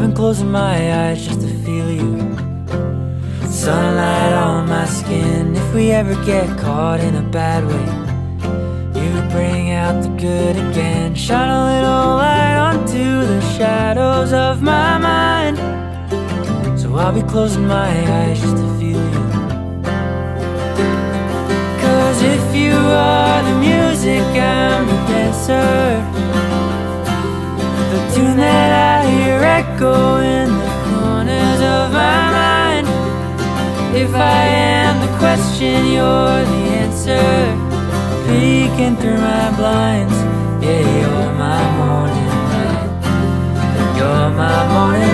been closing my eyes just to feel you. Sunlight on my skin. If we ever get caught in a bad way, you bring out the good again. Shine a little light onto the shadows of my mind. So I'll be closing my eyes just to feel you. 'Cause if you are the music, I'm the dancer. The tune that I hear echo in the corners of my mind. If I am the question, you're the answer. Peeking through my blinds, yeah, you're my morning light. You're my morning